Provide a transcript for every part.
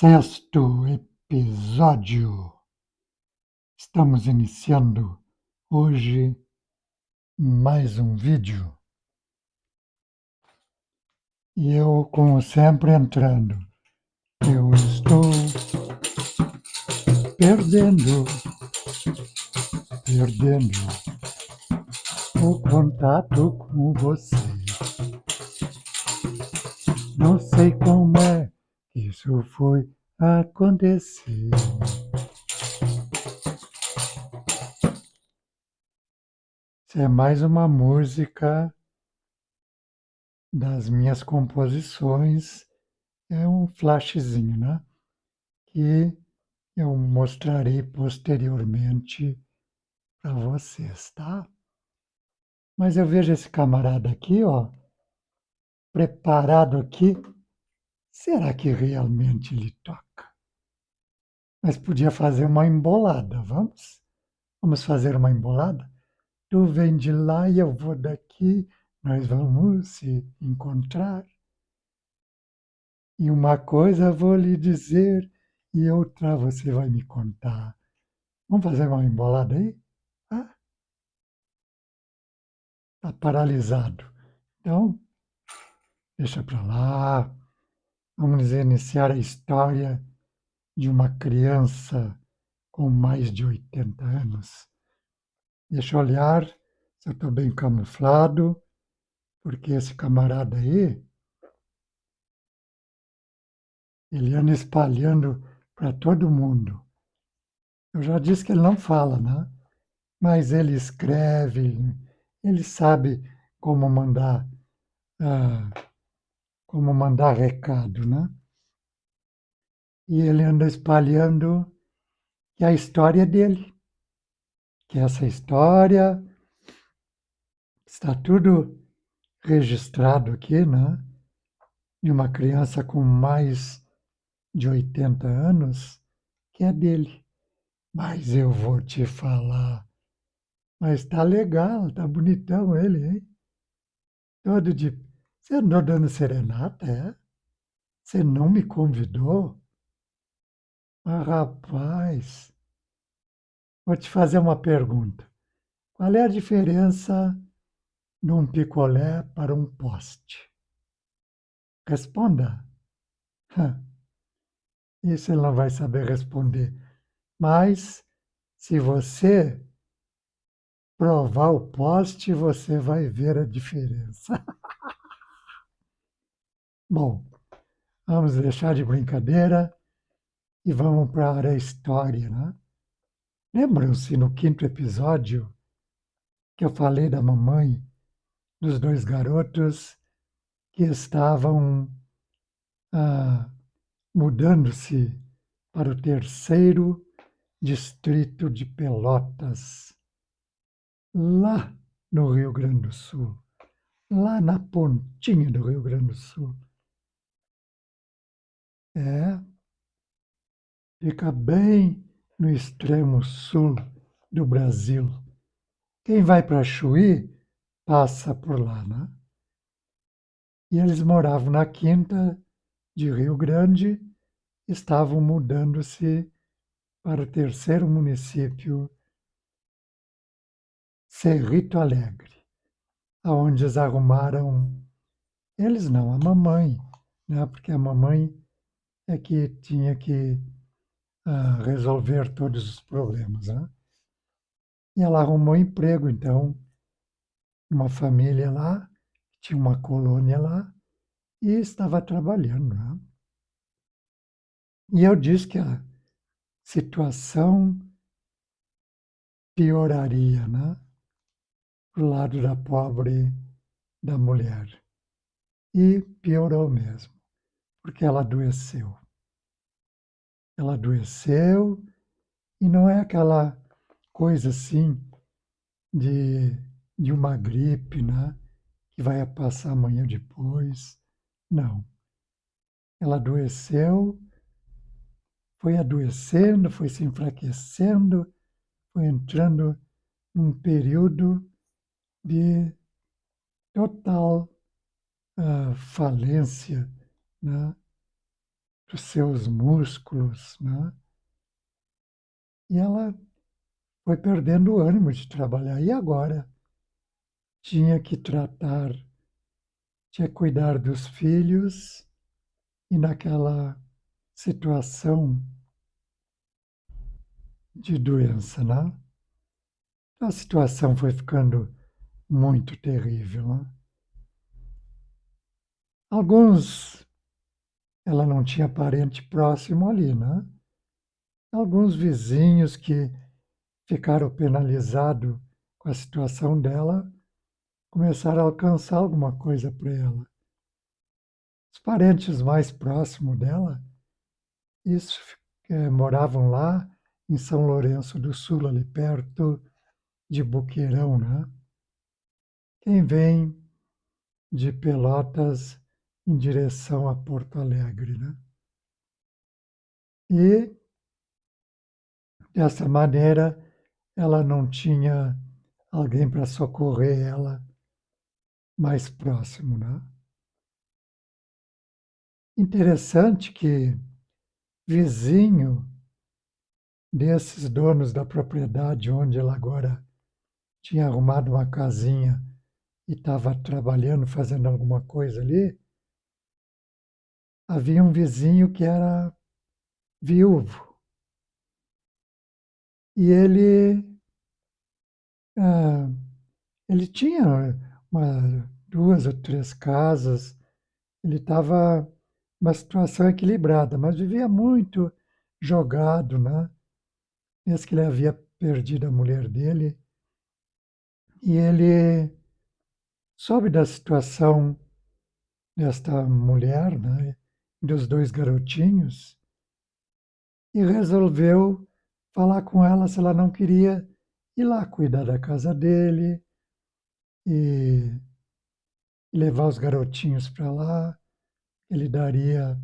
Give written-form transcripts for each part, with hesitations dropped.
Sexto episódio. Estamos iniciando hoje mais um vídeo. E eu, como sempre, entrando. Eu estou perdendo o contato com você. Não sei como é que isso foi acontecer. Isso é mais uma música das minhas composições. É um flashzinho, né? Que eu mostrarei posteriormente para vocês, tá? Mas eu vejo esse camarada aqui, ó, preparado aqui. Será que realmente ele toca? Mas podia fazer uma embolada, vamos? Vamos fazer uma embolada? Tu vem de lá e eu vou daqui, nós vamos se encontrar. E uma coisa vou lhe dizer e outra você vai me contar. Vamos fazer uma embolada aí? Ah, tá paralisado. Então, deixa para lá. Vamos iniciar a história de uma criança com mais de 80 anos. Deixa eu olhar se eu estou bem camuflado, porque esse camarada aí, ele anda espalhando para todo mundo. Eu já disse que ele não fala, né? Mas ele escreve, ele sabe como mandar, ah, como mandar recado, né? E ele anda espalhando que a história é dele, que essa história está tudo registrado aqui, né? De uma criança com mais de 80 anos, que é dele. Mas eu vou te falar, mas tá legal, tá bonitão ele, hein? Todo de... Você andou dando serenata, é? Você não me convidou? Ah, rapaz, vou te fazer uma pergunta. Qual é a diferença de um picolé para um poste? Responda. Isso ele não vai saber responder. Mas, se você provar o poste, você vai ver a diferença. Bom, vamos deixar de brincadeira e vamos para a história, né? Lembram-se no quinto episódio que eu falei da mamãe dos dois garotos que estavam ah, mudando-se para o terceiro distrito de Pelotas, lá no Rio Grande do Sul, lá na pontinha do Rio Grande do Sul. É, fica bem no extremo sul do Brasil. Quem vai para Chuí passa por lá, né? E eles moravam na Quinta de Rio Grande, estavam mudando-se para o terceiro município, Cerrito Alegre, aonde eles arrumaram, eles não, a mamãe, né? Porque a mamãe é que tinha que resolver todos os problemas, né? E ela arrumou emprego, então, uma família lá, tinha uma colônia lá, e estava trabalhando, né? E eu disse que a situação pioraria, né? Pro lado da pobre da mulher. E piorou mesmo, porque ela adoeceu. Ela adoeceu e não é aquela coisa assim de, de uma gripe, né? Que vai passar amanhã depois. Não. Ela adoeceu, foi adoecendo, foi se enfraquecendo, foi entrando num período de total falência, né? dos seus músculos, né? E ela foi perdendo o ânimo de trabalhar. E agora? Tinha que tratar, tinha que cuidar dos filhos e naquela situação de doença, né? A situação foi ficando muito terrível, né? Alguns, ela não tinha parente próximo ali, né? Alguns vizinhos que ficaram penalizados com a situação dela começaram a alcançar alguma coisa para ela. Os parentes mais próximos dela, isso, moravam lá em São Lourenço do Sul, ali perto de Boqueirão, né? Quem vem de Pelotas em direção a Porto Alegre, né? E, dessa maneira, ela não tinha alguém para socorrer ela mais próximo, né? Interessante que vizinho desses donos da propriedade onde ela agora tinha arrumado uma casinha e estava trabalhando, fazendo alguma coisa ali, havia um vizinho que era viúvo. E ah, ele tinha duas ou três casas, ele estava numa situação equilibrada, mas vivia muito jogado, né? Desde que ele havia perdido a mulher dele, e ele soube da situação desta mulher, né? Dos dois garotinhos, e resolveu falar com ela se ela não queria ir lá cuidar da casa dele e levar os garotinhos para lá. Ele daria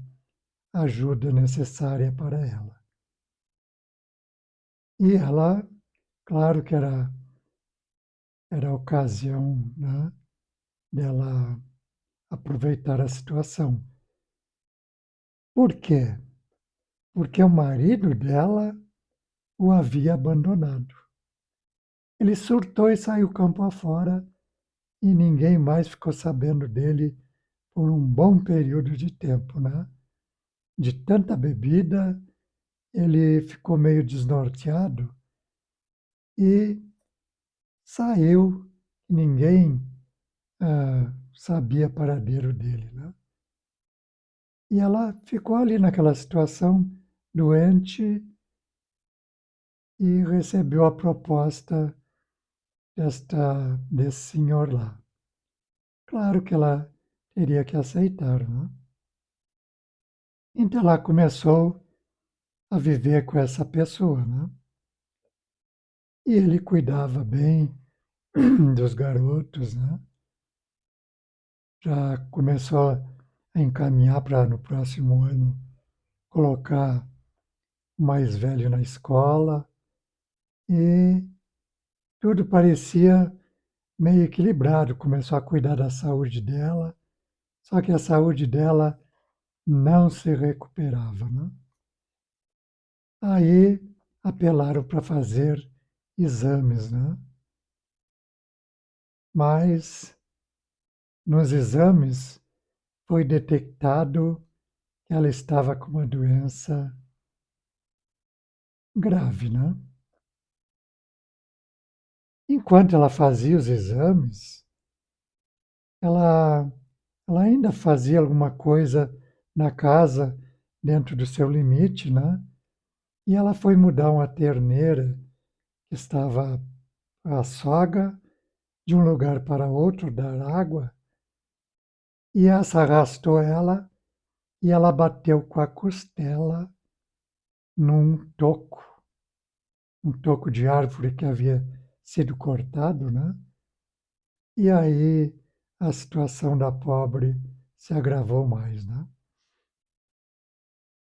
a ajuda necessária para ela. E ela, claro que era a ocasião, né, dela aproveitar a situação. Por quê? Porque o marido dela o havia abandonado. Ele surtou e saiu campo afora e ninguém mais ficou sabendo dele por um bom período de tempo, né? De tanta bebida, ele ficou meio desnorteado e saiu. Ninguém sabia paradeiro dele, né? E ela ficou ali naquela situação, doente, e recebeu a proposta desse senhor lá. Claro que ela teria que aceitar, né? Então ela começou a viver com essa pessoa, né? E ele cuidava bem dos garotos, né? Já começou a encaminhar para no próximo ano colocar o mais velho na escola e tudo parecia meio equilibrado. Começou a cuidar da saúde dela, só que a saúde dela não se recuperava, né? Aí apelaram para fazer exames, né? Mas nos exames foi detectado que ela estava com uma doença grave, né? Enquanto ela fazia os exames, ela, ela ainda fazia alguma coisa na casa dentro do seu limite, né? E ela foi mudar uma terneira que estava a soga de um lugar para outro, dar água, e essa arrastou ela e ela bateu com a costela num toco, um toco de árvore que havia sido cortado, né? E aí a situação da pobre se agravou mais, né?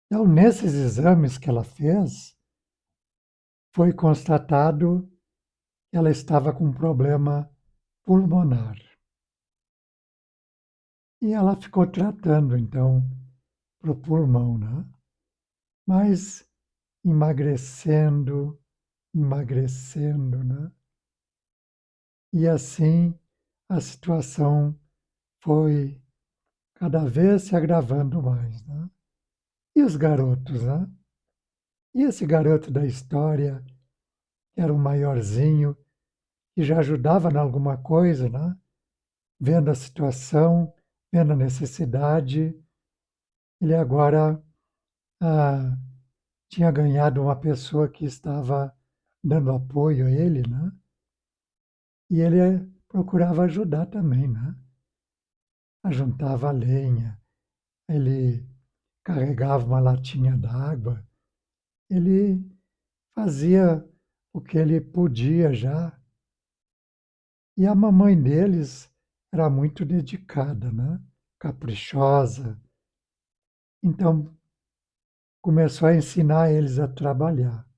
Então, nesses exames que ela fez, foi constatado que ela estava com um problema pulmonar. E ela ficou tratando, então, o pulmão, né? Mas emagrecendo, emagrecendo, né? E assim a situação foi cada vez se agravando mais, né? E os garotos, né? E esse garoto da história, que era o maiorzinho, que já ajudava em alguma coisa, né? Vendo a situação, vendo a necessidade, ele agora ah, tinha ganhado uma pessoa que estava dando apoio a ele, né? E ele procurava ajudar também, né? Ajuntava a lenha, ele carregava uma latinha d'água, ele fazia o que ele podia já. E a mamãe deles era muito dedicada, né? Caprichosa. Então começou a ensinar eles a trabalhar.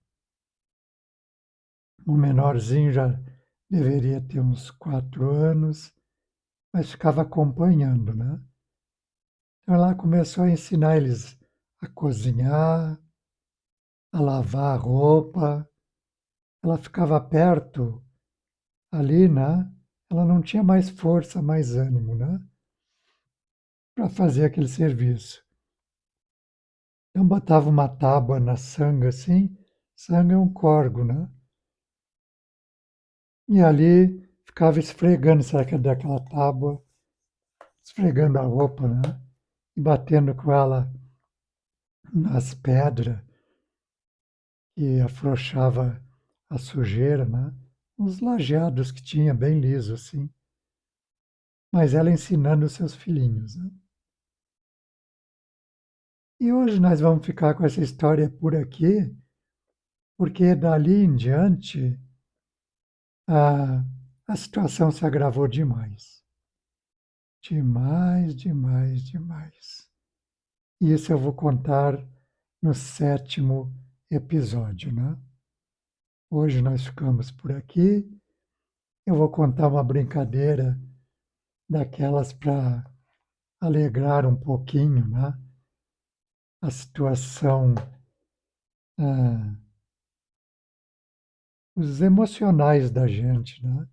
O menorzinho já deveria ter uns 4 anos, mas ficava acompanhando, né? Então ela começou a ensinar eles a cozinhar, a lavar a roupa. Ela ficava perto ali, né? Ela não tinha mais força, mais ânimo, né? Para fazer aquele serviço. Então botava uma tábua na sanga assim, sanga é um corgo, né? E ali ficava esfregando, cerca daquela tábua, esfregando a roupa, né? E batendo com ela nas pedras e afrouxava a sujeira, né? Os lajeados que tinha bem liso assim. Mas ela ensinando os seus filhinhos, né? E hoje nós vamos ficar com essa história por aqui, porque dali em diante a, a situação se agravou demais. Demais, demais, demais. E isso eu vou contar no 7º episódio, né? Hoje nós ficamos por aqui. Eu vou contar uma brincadeira daquelas para alegrar um pouquinho, né? A situação, ah, os emocionais da gente, né?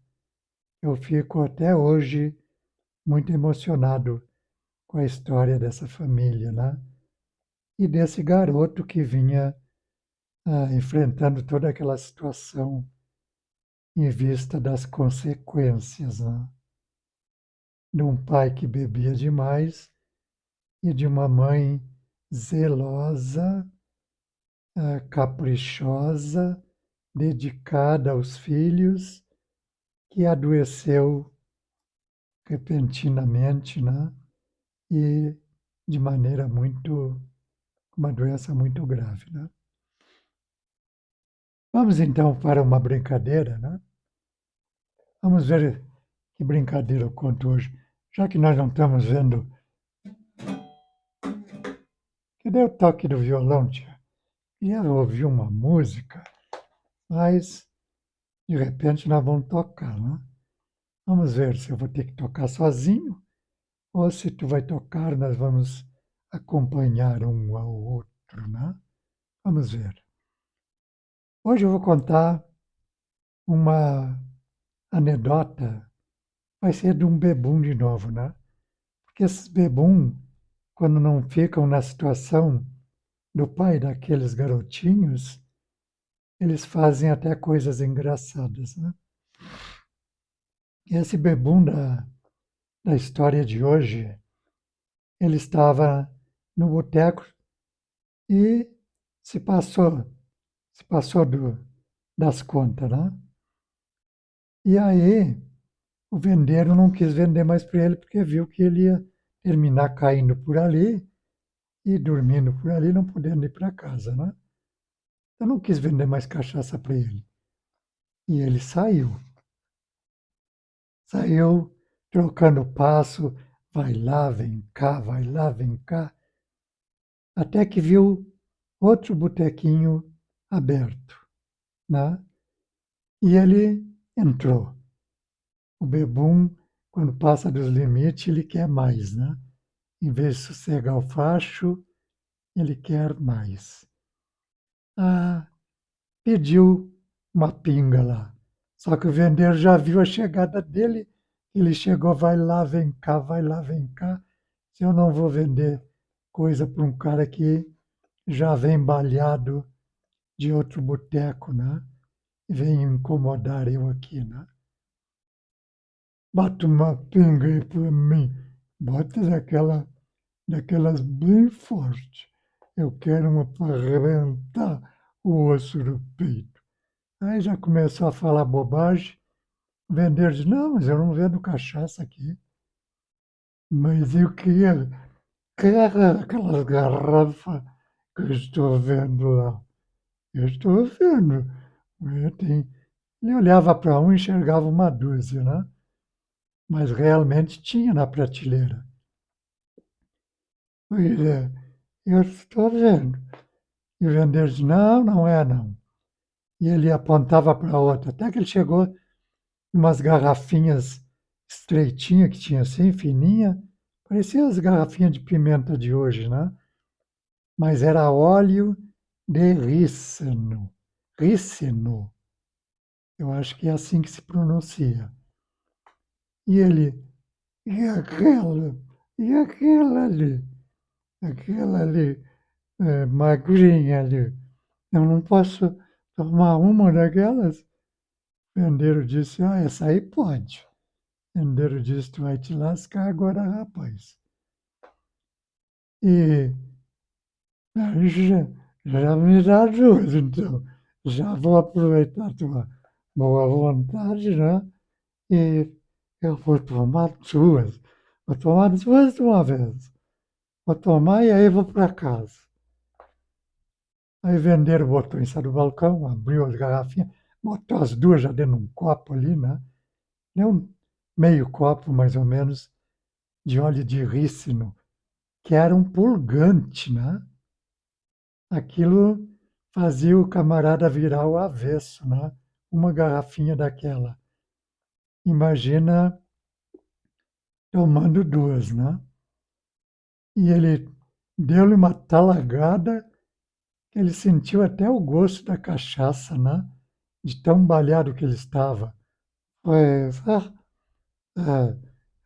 Eu fico até hoje muito emocionado com a história dessa família, né? E desse garoto que vinha enfrentando toda aquela situação em vista das consequências, né? De um pai que bebia demais e de uma mãe zelosa, caprichosa, dedicada aos filhos, que adoeceu repentinamente, né? E de maneira muito, uma doença muito grave, né? Vamos então para uma brincadeira, né? Vamos ver que brincadeira eu conto hoje. Já que nós não estamos vendo. Cadê o toque do violão, tia? Ia ouvir uma música, mas de repente nós vamos tocar, né? Vamos ver se eu vou ter que tocar sozinho ou se tu vai tocar, nós vamos acompanhar um ao outro, né? Vamos ver. Hoje eu vou contar uma anedota, vai ser de um bebum de novo, né? Porque esses bebum, quando não ficam na situação do pai daqueles garotinhos, eles fazem até coisas engraçadas, né? Esse bebum da história de hoje, ele estava no boteco e se passou, se passou das contas, né? E aí o vendeiro não quis vender mais para ele porque viu que ele ia terminar caindo por ali e dormindo por ali, não podendo ir para casa, né? Eu não quis vender mais cachaça para ele. E ele saiu. Saiu trocando passo, vai lá, vem cá, até que viu outro botequinho aberto, né? E ele entrou. O bebum, quando passa dos limites, ele quer mais, né? Em vez de sossegar o facho, ele quer mais. Ah, pediu uma pinga lá. Só que o vendeiro já viu a chegada dele. Ele chegou, vai lá, vem cá, vai lá, vem cá. Se eu não vou vender coisa para um cara que já vem balhado de outro boteco, né? E vem incomodar eu aqui, né? Bota uma pinga aí para mim. Bota daquelas bem forte. Eu quero uma para arrebentar o osso do peito. Aí já começou a falar bobagem. O vendeiro diz, não, mas eu não vendo cachaça aqui. Mas eu queria aquelas garrafas que eu estou vendo lá. Eu estou vendo. Ele olhava para um e enxergava uma dúzia, né? Mas realmente tinha na prateleira. Pois é, eu estou vendo. E o vendeiro disse, não, não é não. E ele apontava para outra, até que ele chegou em umas garrafinhas estreitinhas que tinha assim, fininha, parecia as garrafinhas de pimenta de hoje, né? Mas era óleo de rícino. Rícino, eu acho que é assim que se pronuncia. E ele, e aquela, e aquela ali, magrinha ali, eu não posso tomar uma daquelas? O vendeiro disse, ah, essa aí pode. O vendeiro disse, tu vai te lascar agora, rapaz. E aí já me dá duas, então. Já vou aproveitar a tua boa vontade, né? E eu vou tomar duas. Vou tomar duas de uma vez. Vou tomar e aí vou para casa. Aí o vendeiro botou em cima do balcão, abriu as garrafinhas, botou as duas já dentro de um copo ali, né? Deu um meio copo, mais ou menos, de óleo de rícino, que era um purgante, né? Aquilo fazia o camarada virar o avesso, né? Uma garrafinha daquela. Imagina tomando duas, né? E ele deu-lhe uma talagada, que ele sentiu até o gosto da cachaça, né? De tão balhado que ele estava. Pois,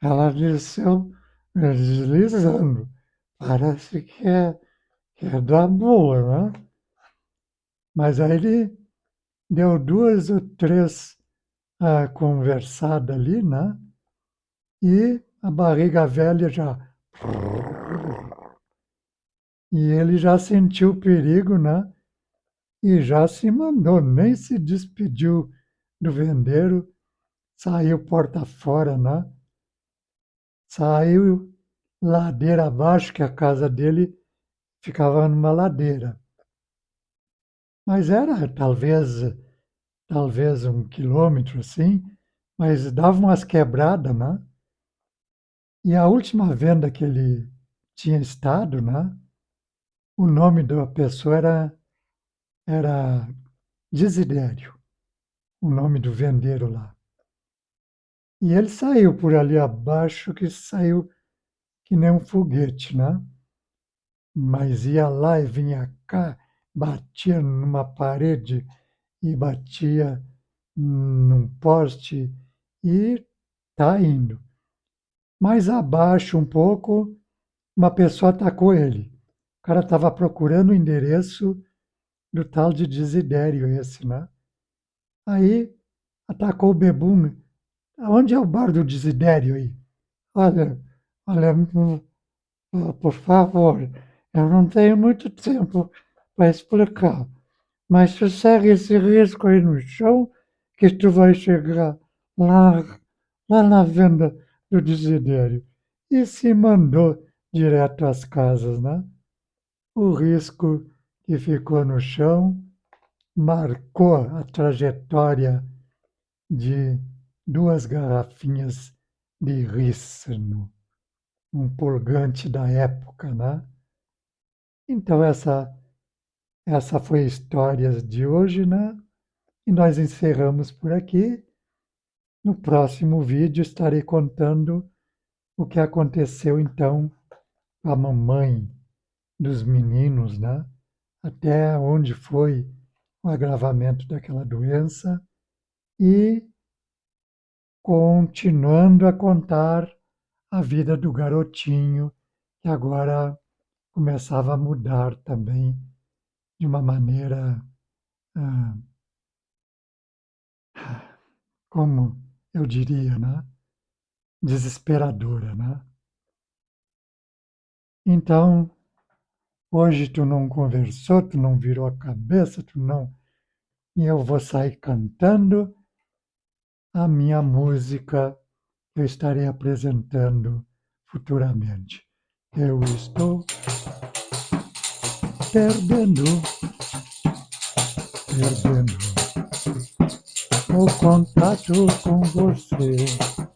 ela desceu deslizando. Parece que é da boa, né? Mas aí ele deu duas ou três conversadas ali, né? E a barriga velha já. E ele já sentiu o perigo, né? E já se mandou, nem se despediu do vendeiro, saiu porta fora, né? Saiu ladeira abaixo, que a casa dele ficava numa ladeira. Mas era talvez 1 quilômetro assim, mas dava umas quebradas, né? E a última venda que ele tinha estado, né? O nome da pessoa era Desidério, o nome do vendeiro lá. E ele saiu por ali abaixo, que saiu que nem um foguete, né? Mas ia lá e vinha cá, batia numa parede e batia num poste e tá indo. Mais abaixo um pouco, uma pessoa atacou ele. O cara estava procurando o endereço do tal de Desidério esse, né? Aí atacou o bebum. Onde é o bar do Desidério aí? Olha, olha, por favor, eu não tenho muito tempo para explicar, mas segue esse risco aí no chão que tu vai chegar lá, lá na venda do Desidério. E se mandou direto às casas, né? O risco que ficou no chão marcou a trajetória de duas garrafinhas de rícino, um purgante da época, né? Então essa foi a história de hoje, né? E nós encerramos por aqui. No próximo vídeo estarei contando o que aconteceu então com a mamãe dos meninos, né? Até onde foi o agravamento daquela doença e continuando a contar a vida do garotinho, que agora começava a mudar também de uma maneira, ah, como eu diria, né? Desesperadora, né? Então, hoje tu não conversou, tu não virou a cabeça, tu não. E eu vou sair cantando a minha música que eu estarei apresentando futuramente. Eu estou perdendo, perdendo o contato com você.